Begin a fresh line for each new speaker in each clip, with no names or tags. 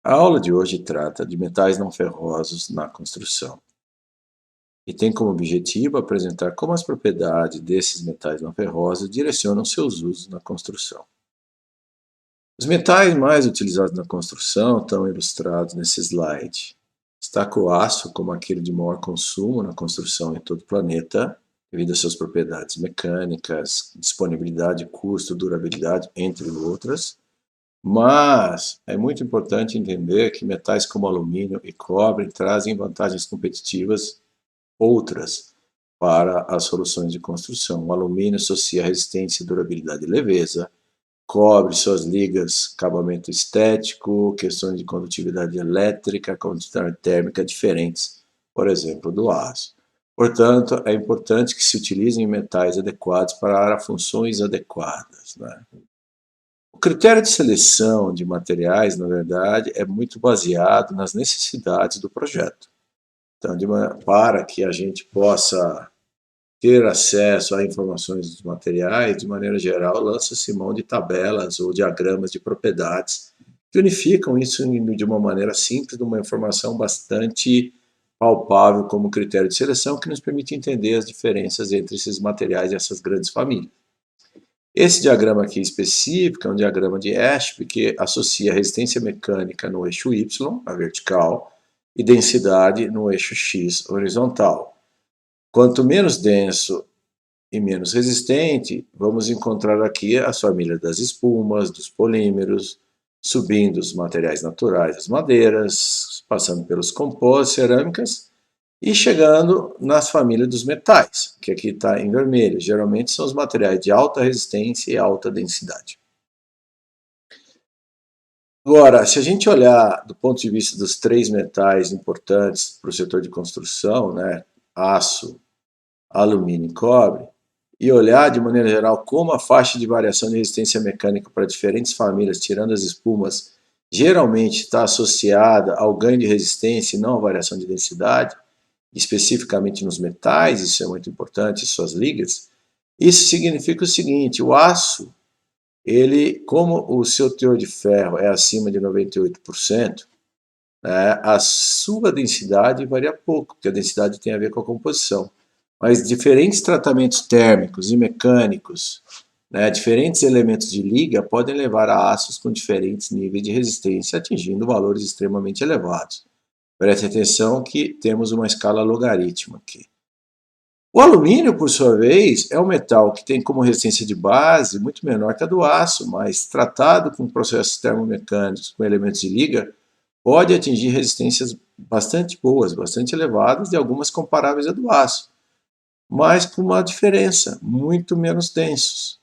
A aula de hoje trata de metais não ferrosos na construção e tem como objetivo apresentar como as propriedades desses metais não ferrosos direcionam seus usos na construção. Os metais mais utilizados na construção estão ilustrados nesse slide. Destaca o aço como aquele de maior consumo na construção em todo o planeta, devido às suas propriedades mecânicas, disponibilidade, custo, durabilidade, entre outras. Mas é muito importante entender que metais como alumínio e cobre trazem vantagens competitivas outras para as soluções de construção. O alumínio associa resistência, durabilidade e leveza, cobre suas ligas, acabamento estético, questões de condutividade elétrica, condutividade térmica diferentes, por exemplo, do aço. Portanto, é importante que se utilizem metais adequados para funções adequadas, né? O critério de seleção de materiais, na verdade, é muito baseado nas necessidades do projeto. Então, para que a gente possa ter acesso a informações dos materiais, de maneira geral, lança-se mão de tabelas ou diagramas de propriedades que unificam isso de uma maneira simples, de uma informação bastante palpável como critério de seleção, que nos permite entender as diferenças entre esses materiais e essas grandes famílias. Esse diagrama aqui específico é um diagrama de Ashby que associa resistência mecânica no eixo Y, a vertical, e densidade no eixo X, horizontal. Quanto menos denso e menos resistente, vamos encontrar aqui as famílias das espumas, dos polímeros, subindo os materiais naturais, as madeiras, passando pelos compostos, cerâmicas, e chegando nas famílias dos metais, que aqui está em vermelho. Geralmente são os materiais de alta resistência e alta densidade. Agora, se a gente olhar do ponto de vista dos três metais importantes para o setor de construção, né, aço, alumínio e cobre, e olhar de maneira geral como a faixa de variação de resistência mecânica para diferentes famílias, tirando as espumas, geralmente está associada ao ganho de resistência e não à variação de densidade, especificamente nos metais, isso é muito importante, suas ligas. Isso significa o seguinte: o aço, ele, como o seu teor de ferro é acima de 98%, né, a sua densidade varia pouco, porque a densidade tem a ver com a composição. Mas diferentes tratamentos térmicos e mecânicos, né, diferentes elementos de liga podem levar a aços com diferentes níveis de resistência, atingindo valores extremamente elevados. Preste atenção que temos uma escala logarítmica aqui. O alumínio, por sua vez, é um metal que tem como resistência de base muito menor que a do aço, mas tratado com processos termomecânicos, com elementos de liga, pode atingir resistências bastante boas, bastante elevadas, e algumas comparáveis à do aço, mas com uma diferença, muito menos densos.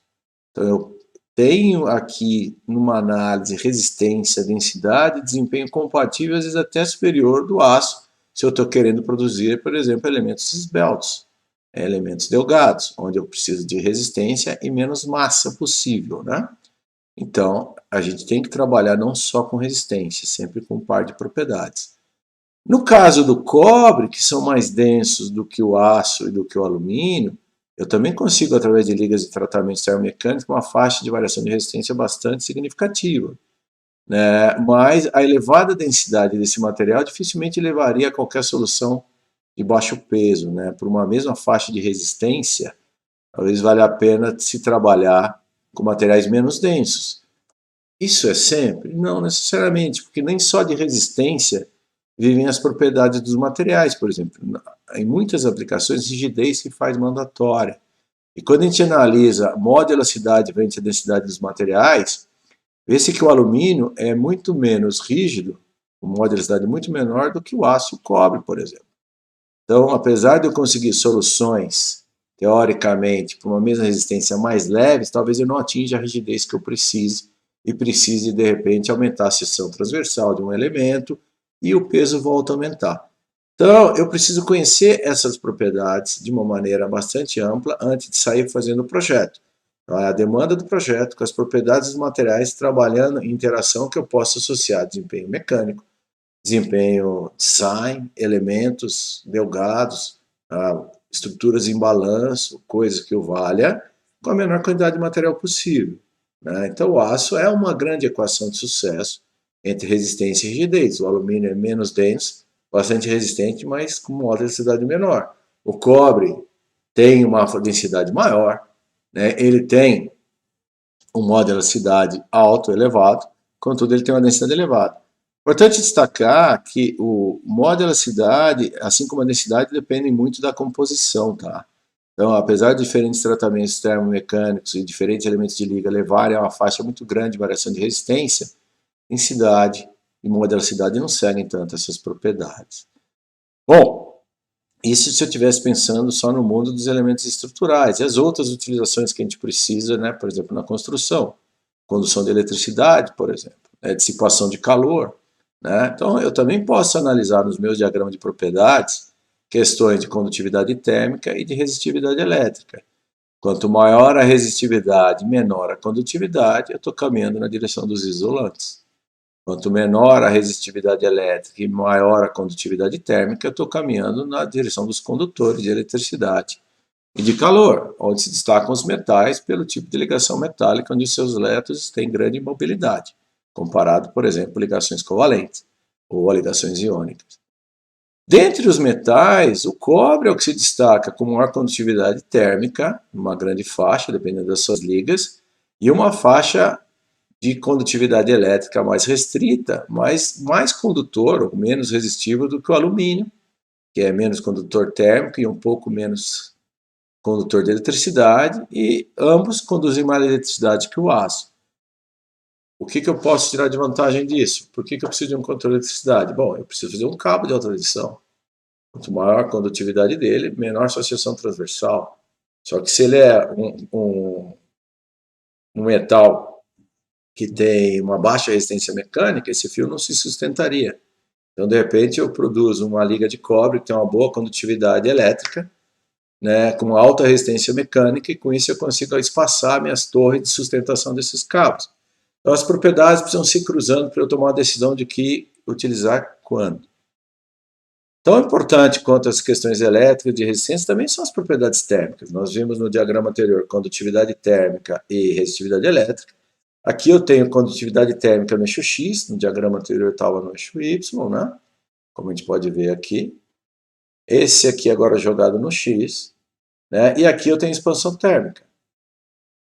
Então, eu tenho aqui, numa análise, resistência, densidade, desempenho compatível, às vezes até superior do aço, se eu estou querendo produzir, por exemplo, elementos esbeltos, elementos delgados, onde eu preciso de resistência e menos massa possível, né? Então, a gente tem que trabalhar não só com resistência, sempre com um par de propriedades. No caso do cobre, que são mais densos do que o aço e do que o alumínio, eu também consigo, através de ligas de tratamento termomecânico, uma faixa de variação de resistência bastante significativa, né? Mas a elevada densidade desse material dificilmente levaria a qualquer solução de baixo peso, né? Por uma mesma faixa de resistência, talvez valha a pena se trabalhar com materiais menos densos. Isso é sempre? Não necessariamente, porque nem só de resistência vivem as propriedades dos materiais, por exemplo. Em muitas aplicações, rigidez se faz mandatória. E quando a gente analisa modo de elasticidade frente à densidade dos materiais, vê-se que o alumínio é muito menos rígido, com modo de elasticidade muito menor do que o aço e o cobre, por exemplo. Então, apesar de eu conseguir soluções, teoricamente, para uma mesma resistência mais leves, talvez eu não atinja a rigidez que eu precise e precise, de repente, aumentar a seção transversal de um elemento e o peso volta a aumentar. Então, eu preciso conhecer essas propriedades de uma maneira bastante ampla antes de sair fazendo o projeto. Então, a demanda do projeto com as propriedades dos materiais trabalhando em interação que eu possa associar desempenho mecânico, desempenho design, elementos delgados, estruturas em balanço, coisas que o valha, com a menor quantidade de material possível, né? Então o aço é uma grande equação de sucesso entre resistência e rigidez. O alumínio é menos denso, bastante resistente, mas com uma densidade menor. O cobre tem uma densidade maior, né? Ele tem um modo de elasticidade alto, elevado, contudo ele tem uma densidade elevada. Importante destacar que o modo de elasticidade, assim como a densidade, dependem muito da composição, tá? Então, apesar de diferentes tratamentos termomecânicos e diferentes elementos de liga levarem a uma faixa muito grande de variação de resistência, densidade e modo de elasticidade não seguem tanto essas propriedades. Bom, isso se eu estivesse pensando só no mundo dos elementos estruturais e as outras utilizações que a gente precisa, né, por exemplo, na construção, condução de eletricidade, por exemplo, né, dissipação de calor, né? Então, eu também posso analisar nos meus diagramas de propriedades questões de condutividade térmica e de resistividade elétrica. Quanto maior a resistividade, menor a condutividade, eu estou caminhando na direção dos isolantes. Quanto menor a resistividade elétrica e maior a condutividade térmica, eu estou caminhando na direção dos condutores de eletricidade e de calor, onde se destacam os metais pelo tipo de ligação metálica, onde seus elétrons têm grande mobilidade, comparado, por exemplo, ligações covalentes ou ligações iônicas. Dentre os metais, o cobre é o que se destaca com maior condutividade térmica, uma grande faixa, dependendo das suas ligas, e uma faixa de condutividade elétrica mais restrita, mas mais condutor ou menos resistivo do que o alumínio, que é menos condutor térmico e um pouco menos condutor de eletricidade, e ambos conduzem mais eletricidade que o aço. O que eu posso tirar de vantagem disso? Por que eu preciso de um condutor de eletricidade? Bom, eu preciso fazer um cabo de alta tensão. Quanto maior a condutividade dele, menor a associação transversal. Só que se ele é um metal que tem uma baixa resistência mecânica, esse fio não se sustentaria. Então, de repente, eu produzo uma liga de cobre que tem uma boa condutividade elétrica, né, com alta resistência mecânica, e com isso eu consigo espaçar minhas torres de sustentação desses cabos. Então, as propriedades precisam se cruzando para eu tomar uma decisão de que utilizar quando. Tão importante quanto as questões elétricas de resistência também são as propriedades térmicas. Nós vimos no diagrama anterior condutividade térmica e resistividade elétrica. Aqui eu tenho condutividade térmica no eixo X, no diagrama anterior estava no eixo Y, né? Como a gente pode ver aqui. Esse aqui agora jogado no X, né? E aqui eu tenho expansão térmica.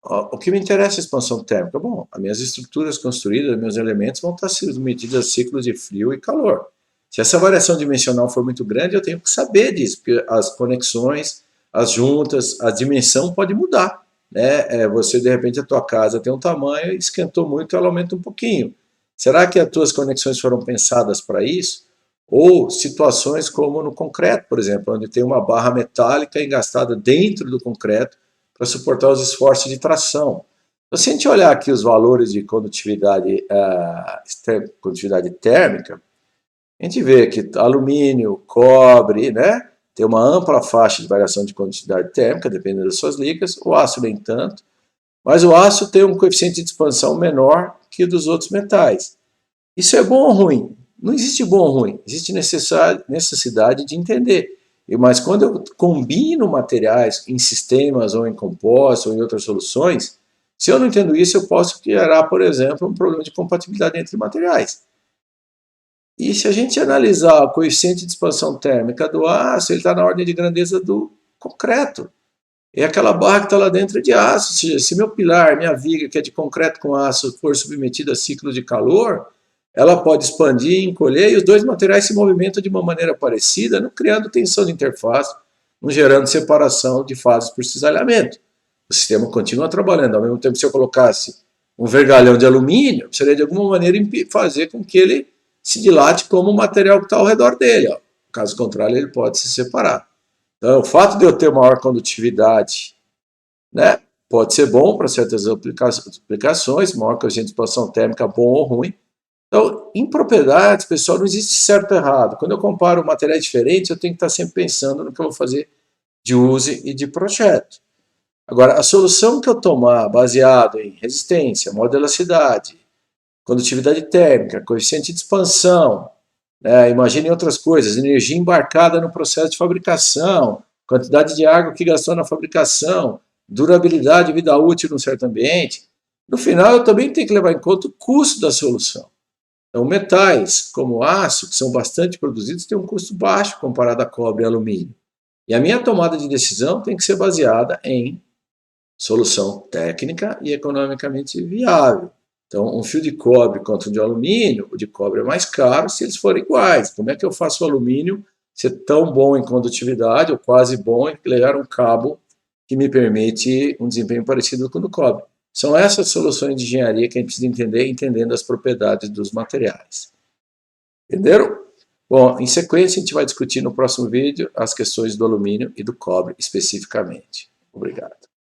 O que me interessa é a expansão térmica? Bom, as minhas estruturas construídas, meus elementos vão estar submetidos a ciclos de frio e calor. Se essa variação dimensional for muito grande, eu tenho que saber disso, porque as conexões, as juntas, a dimensão pode mudar, né? Você, de repente, a tua casa tem um tamanho, esquentou muito, ela aumenta um pouquinho. Será que as tuas conexões foram pensadas para isso? Ou situações como no concreto, por exemplo, onde tem uma barra metálica engastada dentro do concreto para suportar os esforços de tração. Então, se a gente olhar aqui os valores de condutividade térmica, a gente vê que alumínio, cobre, né, tem uma ampla faixa de variação de condutividade térmica, dependendo das suas ligas, o aço nem tanto, mas o aço tem um coeficiente de expansão menor que o dos outros metais. Isso é bom ou ruim? Não existe bom ou ruim, existe necessidade de entender. Mas quando eu combino materiais em sistemas ou em compostos ou em outras soluções, se eu não entendo isso, eu posso gerar, por exemplo, um problema de compatibilidade entre materiais. E se a gente analisar o coeficiente de expansão térmica do aço, ele está na ordem de grandeza do concreto. E aquela barra que está lá dentro é de aço. Ou seja, se meu pilar, minha viga, que é de concreto com aço, for submetida a ciclo de calor, ela pode expandir, encolher, e os dois materiais se movimentam de uma maneira parecida, não criando tensão de interface, não gerando separação de fases por cisalhamento. O sistema continua trabalhando. Ao mesmo tempo, se eu colocasse um vergalhão de alumínio, eu precisaria de alguma maneira fazer com que ele se dilate como o material que está ao redor dele. Ó. Caso contrário, ele pode se separar. Então, o fato de eu ter maior condutividade, né, pode ser bom para certas aplicações, maior coeficiente de expansão térmica, bom ou ruim. Então, em propriedades, pessoal, não existe certo ou errado. Quando eu comparo materiais diferentes, eu tenho que estar sempre pensando no que eu vou fazer de uso e de projeto. Agora, a solução que eu tomar baseado em resistência, modo de elasticidade, condutividade térmica, coeficiente de expansão, né, imagine outras coisas, energia embarcada no processo de fabricação, quantidade de água que gastou na fabricação, durabilidade, vida útil num certo ambiente. No final, eu também tenho que levar em conta o custo da solução. Então, metais como aço, que são bastante produzidos, têm um custo baixo comparado a cobre e alumínio. E a minha tomada de decisão tem que ser baseada em solução técnica e economicamente viável. Então, um fio de cobre contra um de alumínio, o de cobre é mais caro se eles forem iguais. Como é que eu faço o alumínio ser tão bom em condutividade, ou quase bom, em levar um cabo que me permite um desempenho parecido com o do cobre? São essas soluções de engenharia que a gente precisa entender, entendendo as propriedades dos materiais. Entenderam? Bom, em sequência, a gente vai discutir no próximo vídeo as questões do alumínio e do cobre especificamente. Obrigado.